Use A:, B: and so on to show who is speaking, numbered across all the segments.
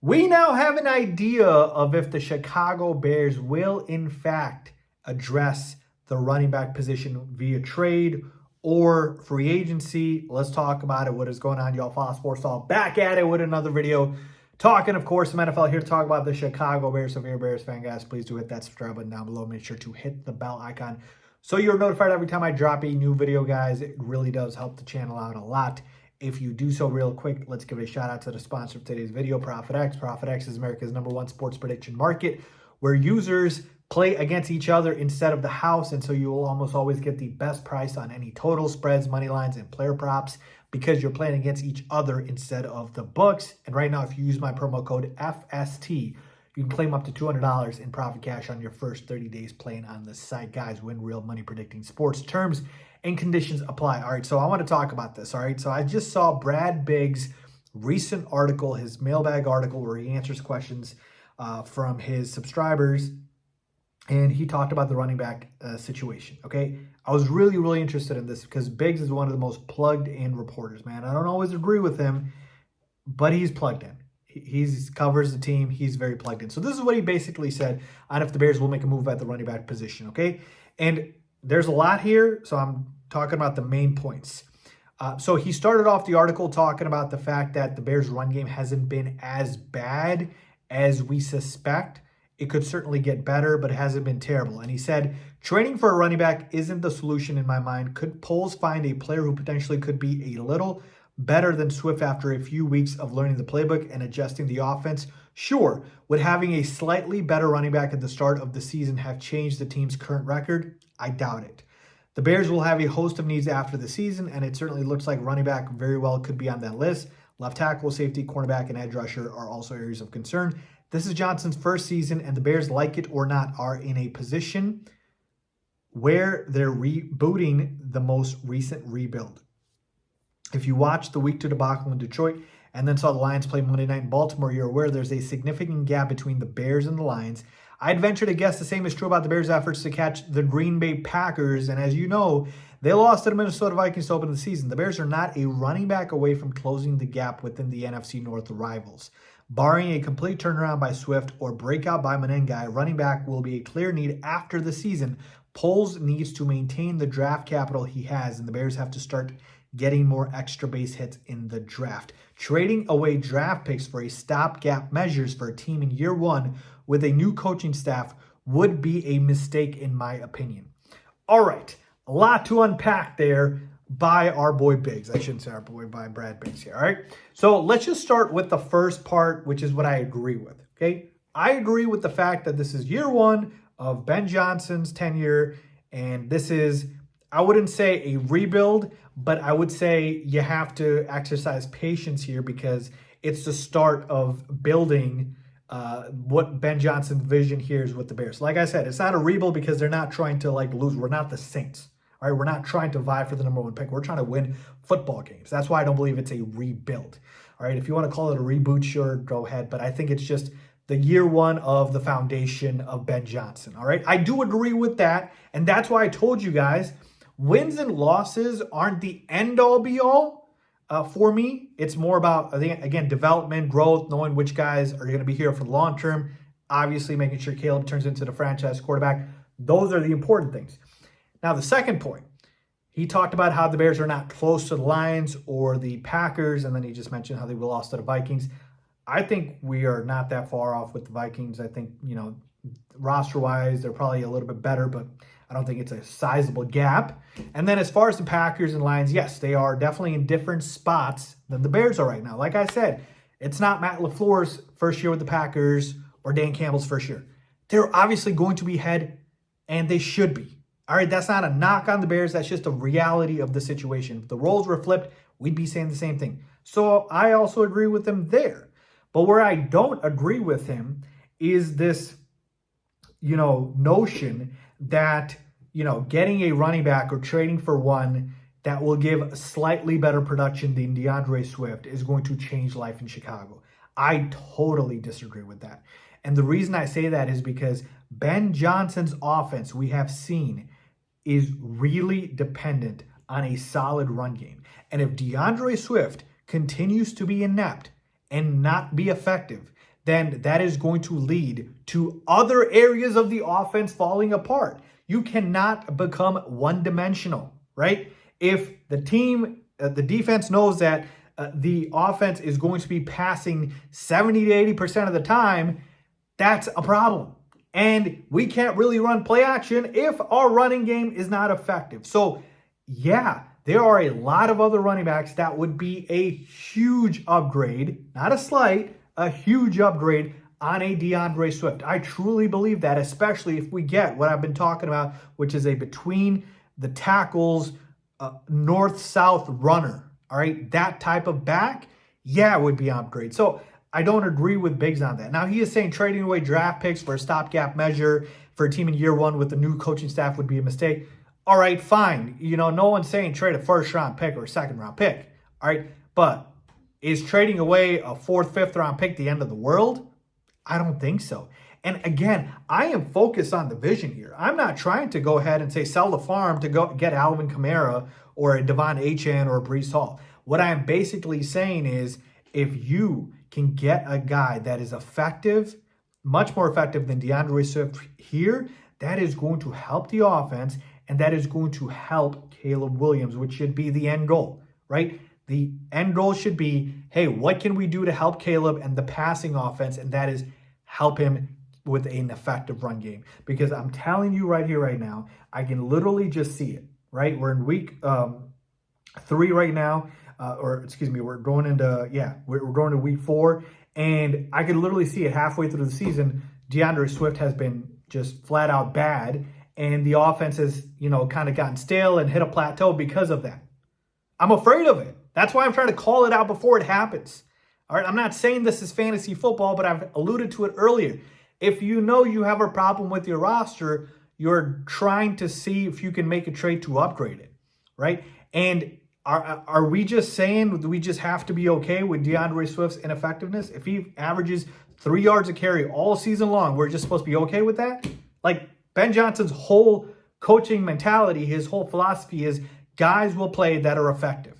A: We now have an idea of if the Chicago Bears will, in fact, address the running back position via trade or free agency. Let's talk about it. What is going on, y'all? Fox Sports All back at it with another video. Talking, of course, some NFL here to talk about the Chicago Bears. So if you're a Bears fan, guys, please do hit that subscribe button down below. Make sure to hit the bell icon so you're notified every time I drop a new video, guys. It really does help the channel out a lot. If you do so real quick, let's give a shout out to the sponsor of today's video, ProfitX. ProfitX is America's #1 sports prediction market where users play against each other instead of the house. And so you will almost always get the best price on any total, spreads, money lines, and player props because you're playing against each other instead of the books. And right now, if you use my promo code FST, you can claim up to $200 in profit cash on your first 30 days playing on the site. Guys, win real money predicting sports. Terms and conditions apply. All right, so I want to talk about this. All right, so I just saw Brad Biggs' recent article, his mailbag article, where he answers questions from his subscribers, and he talked about the running back situation. Okay, I was really interested in this because Biggs is one of the most plugged in reporters, man. I don't always agree with him, but he's plugged in. He covers the team. He's very plugged in. So this is what he basically said on if the Bears will make a move at the running back position. Okay, and there's a lot here, so I'm talking about the main points. So he started off the article talking about the fact that the Bears' run game hasn't been as bad as we suspect. It could certainly get better, but it hasn't been terrible. And he said, trading for a running back isn't the solution in my mind. Could Poles find a player who potentially could be a little better than Swift after a few weeks of learning the playbook and adjusting the offense? Sure. Would having a slightly better running back at the start of the season have changed the team's current record? I doubt it. The Bears will have a host of needs after the season, and it certainly looks like running back very well could be on that list. Left tackle, safety, cornerback, and edge rusher are also areas of concern. This is Johnson's first season, and the Bears, like it or not, are in a position where they're rebooting the most recent rebuild. If you watched the Week 2 debacle in Detroit and then saw the Lions play Monday night in Baltimore, you're aware there's a significant gap between the Bears and the Lions. I'd venture to guess the same is true about the Bears' efforts to catch the Green Bay Packers. And as you know, they lost to the Minnesota Vikings to open the season. The Bears are not a running back away from closing the gap within the NFC North rivals. Barring a complete turnaround by Swift or breakout by Menengai, running back will be a clear need after the season. Poles needs to maintain the draft capital he has, and the Bears have to start getting more extra base hits in the draft. Trading away draft picks for a stopgap measures for a team in year one with a new coaching staff would be a mistake in my opinion. All right, a lot to unpack there by our boy Biggs. I shouldn't say our boy, by Brad Biggs here, all right? So let's just start with the first part, which is what I agree with, okay? I agree with the fact that this is year one of Ben Johnson's tenure, and this is, I wouldn't say a rebuild, but I would say you have to exercise patience here because it's the start of building what Ben Johnson's vision here is with the Bears. Like I said, it's not a rebuild because they're not trying to lose. We're not the Saints. All right, we're not trying to vie for the #1 pick. We're trying to win football games. That's why I don't believe it's a rebuild. All right, if you want to call it a reboot, sure, go ahead. But I think it's just the year one of the foundation of Ben Johnson. All right, I do agree with that. And that's why I told you guys, wins and losses aren't the end-all be-all for me. It's more about, I think, again, development, growth, knowing which guys are going to be here for the long term. Obviously, making sure Caleb turns into the franchise quarterback. Those are the important things. Now, the second point, he talked about how the Bears are not close to the Lions or the Packers, and then he just mentioned how they lost to the Vikings. I think we are not that far off with the Vikings. I think, roster-wise, they're probably a little bit better, but I don't think it's a sizable gap. And then as far as the Packers and Lions, yes, they are definitely in different spots than the Bears are right now. Like I said, it's not Matt LaFleur's first year with the Packers or Dan Campbell's first year. They're obviously going to be ahead, and they should be. All right, that's not a knock on the Bears. That's just a reality of the situation. If the roles were flipped, we'd be saying the same thing. So I also agree with him there. But where I don't agree with him is this, notion that, getting a running back or trading for one that will give slightly better production than DeAndre Swift is going to change life in Chicago. I totally disagree with that. And the reason I say that is because Ben Johnson's offense, we have seen, is really dependent on a solid run game. And if DeAndre Swift continues to be inept and not be effective, then that is going to lead to other areas of the offense falling apart. You cannot become one-dimensional, right? If the defense knows that the offense is going to be passing 70 to 80% of the time, that's a problem. And we can't really run play action if our running game is not effective. So, yeah, there are a lot of other running backs that would be a huge upgrade, not a slight, a huge upgrade on a DeAndre Swift. I truly believe that, especially if we get what I've been talking about, which is a between the tackles, north-south runner. All right, that type of back, yeah, it would be an upgrade. So I don't agree with Biggs on that. Now, he is saying trading away draft picks for a stopgap measure for a team in year one with the new coaching staff would be a mistake. All right, fine. No one's saying trade a first-round pick or a second-round pick. All right, but is trading away a fourth, fifth-round pick the end of the world? I don't think so. And again, I am focused on the vision here. I'm not trying to go ahead and say sell the farm to go get Alvin Kamara or a Devon Achane or a Breece Hall. What I'm basically saying is if you can get a guy that is effective, much more effective than DeAndre Swift here, that is going to help the offense and that is going to help Caleb Williams, which should be the end goal, right? The end goal should be, hey, what can we do to help Caleb and the passing offense? And that is help him with an effective run game. Because I'm telling you right here, right now, I can literally just see it, right? We're in week 3 right now. We're going to week 4. And I can literally see it halfway through the season. DeAndre Swift has been just flat out bad. And the offense has, kind of gotten stale and hit a plateau because of that. I'm afraid of it. That's why I'm trying to call it out before it happens. All right, I'm not saying this is fantasy football, but I've alluded to it earlier. If you know you have a problem with your roster, you're trying to see if you can make a trade to upgrade it, right? And are we just saying we just have to be okay with DeAndre Swift's ineffectiveness? If he averages 3 yards a carry all season long, we're just supposed to be okay with that? Like Ben Johnson's whole coaching mentality, his whole philosophy is guys will play that are effective.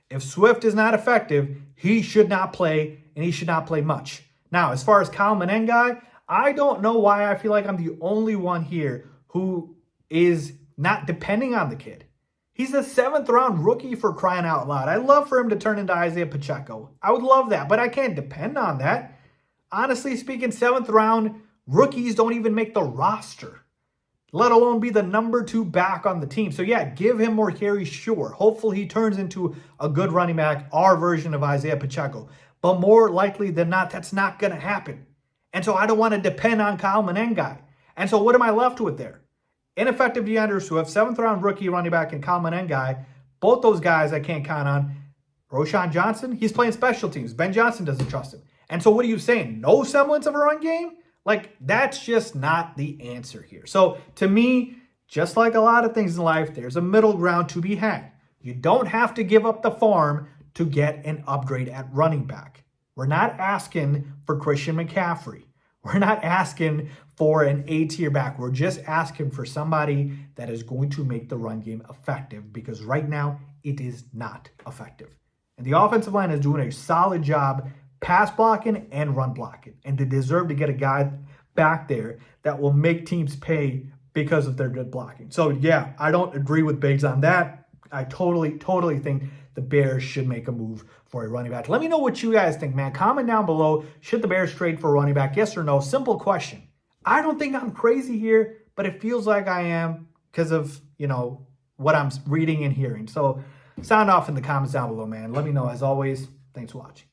A: If Swift is not effective, he should not play, and he should not play much. Now, as far as Kyle Manengai, I don't know why I feel like I'm the only one here who is not depending on the kid. He's a 7th-round rookie, for crying out loud. I'd love for him to turn into Isaiah Pacheco. I would love that, but I can't depend on that. Honestly speaking, 7th-round rookies don't even make the roster, let alone be the number 2 back on the team. So yeah, give him more carries, sure. Hopefully he turns into a good running back, our version of Isaiah Pacheco. But more likely than not, that's not going to happen. And so I don't want to depend on Kyle Manengai. And so what am I left with there? Ineffective DeAndre Swift, 7th-round rookie running back, and Kyle Manengai. Both those guys I can't count on. Roshan Johnson, he's playing special teams. Ben Johnson doesn't trust him. And so what are you saying? No semblance of a run game? Like, that's just not the answer here. So, to me, just like a lot of things in life, there's a middle ground to be had. You don't have to give up the farm to get an upgrade at running back. We're not asking for Christian McCaffrey. We're not asking for an A-tier back. We're just asking for somebody that is going to make the run game effective, because right now, it is not effective. And the offensive line is doing a solid job pass blocking and run blocking. And they deserve to get a guy back there that will make teams pay because of their good blocking. So yeah, I don't agree with Biggs on that. I totally think the Bears should make a move for a running back. Let me know what you guys think, man. Comment down below. Should the Bears trade for a running back? Yes or no? Simple question. I don't think I'm crazy here, but it feels like I am because of, what I'm reading and hearing. So sound off in the comments down below, man. Let me know. As always, thanks for watching.